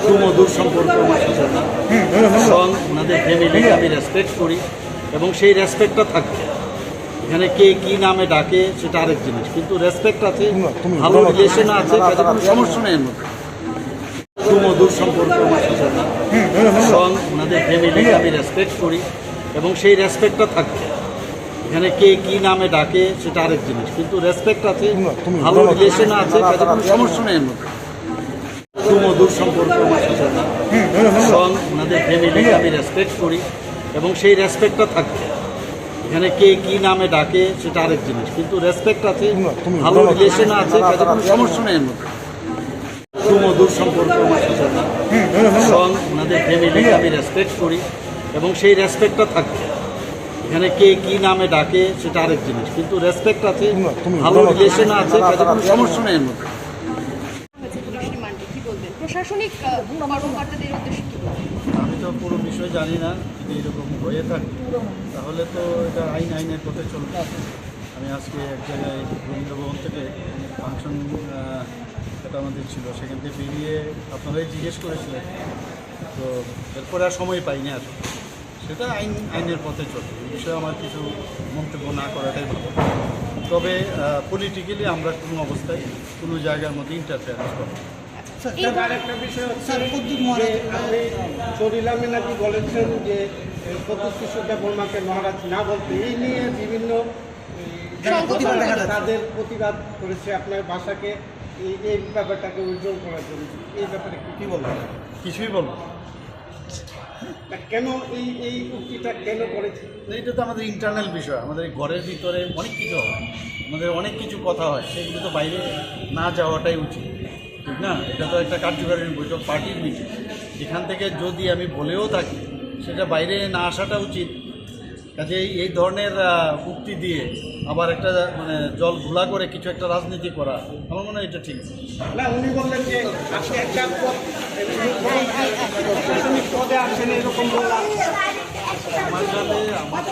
সুমধুর সম্পর্ক আমার সাথে না, এবং ওনাদের ফ্যামিলিকে আমি রেসপেক্ট করি এবং সেই রেসপেক্টটা থাকবে। এখানে কে কী নামে ডাকে সেটা আরেক জিনিস, কিন্তু রেসপেক্ট আছে, ভালো রিলেশন আছে, কাজে কোনো সমস্যা নেই এর মধ্যে। সুমধুর সম্পর্ক আমার সাথে না, এবং ওনাদের ফ্যামিলিকে আমি রেসপেক্ট করি এবং সেই রেসপেক্টটা থাকবে। এখানে কে কী নামে ডাকে সেটা আরেক জিনিস, কিন্তু রেসপেক্ট আছে, ভালো রিলেশন আছে, কাজে কোনো সমস্যা নেই এর মধ্যে। সুমধুর সম্পর্ক আমার সাথে না, এবং ওনাদের ফ্যামিলিকে আমি রেসপেক্ট করি এবং সেই রেসপেক্টটা থাকবে। এখানে কে কী নামে ডাকে সেটা আরেক জিনিস, কিন্তু রেসপেক্ট আছে, ভালো রিলেশন আছে, কাজে কোনো সমস্যা নেই এর মধ্যে। সুমধুর সম্পর্ক আমার সাথে না, এবং ওনাদের ফ্যামিলিকে আমি রেসপেক্ট করি এবং সেই রেসপেক্টটা থাকবে। এখানে কে কী নামে ডাকে সেটা আরেক জিনিস, কিন্তু রেসপেক্ট আছে, ভালো রিলেশন আছে, কাজে কোনো সমস্যা নেই এর মধ্যে। পুলিশ রিমান্ডে কি বলবেন? প্রশাসনিক কর্মকর্তাদের উদ্দেশ্যে কি বলবেন? আমি তো পুরো বিষয় জানি না, যদি এরকম হয়ে থাকে তাহলে তো এটা আইনের পথে চলবে। আমি আজকে এক জায়গায় রবীন্দ্রভবন থেকে ফাংশন এটা আমাদের ছিল, সেখান থেকে বেরিয়ে আপনারাই জিজ্ঞেস করেছিলেন, তো এরপরে আর সময় পাইনি আর। সেটা আইনের পথে চলবে, এই বিষয়ে আমার কিছু মন্তব্য না করাটাই ভালো। তবে পলিটিক্যালি আমরা কোনো অবস্থায় কোনো জায়গার মধ্যে ইন্টারফেয়ারেন্স করব না। আরেকটা বিষয় হচ্ছে যে আপনি শরীলা মিনাজি বলেছেন যে প্রত্যুষ কৃষকরা বর্মাকে মহারাজ না বলতে, এই নিয়ে বিভিন্ন তাদের প্রতিবাদ করেছে আপনার ভাষাকে এই ব্যাপারটাকে উজ্জ্বল করার জন্য। এই ব্যাপারে কী বলবেন? কিছুই বলবো কেন এই উক্তিটা কেন করেছে? এটা তো আমাদের ইন্টারনাল বিষয়, আমাদের ঘরের ভিতরে অনেক কিছু হয়, আমাদের অনেক কিছু কথা হয়, সেগুলো তো বাইরে না যাওয়াটাই উচিত, ঠিক না? এটা তো একটা কার্যকারী বৈঠক, পার্টির মিটিং, এখান থেকে যদি আমি বলেও থাকি সেটা বাইরে না আসাটা উচিত। কাজে এই ধরনের উক্তি দিয়ে আবার একটা মানে জল ঘোলা করে কিছু একটা রাজনীতি করা আমার মনে হয় এটা ঠিক না। উনি বললেন যে আপনি একটা প্রশাসনিক পদে আসেন এরকম বললাম। আমার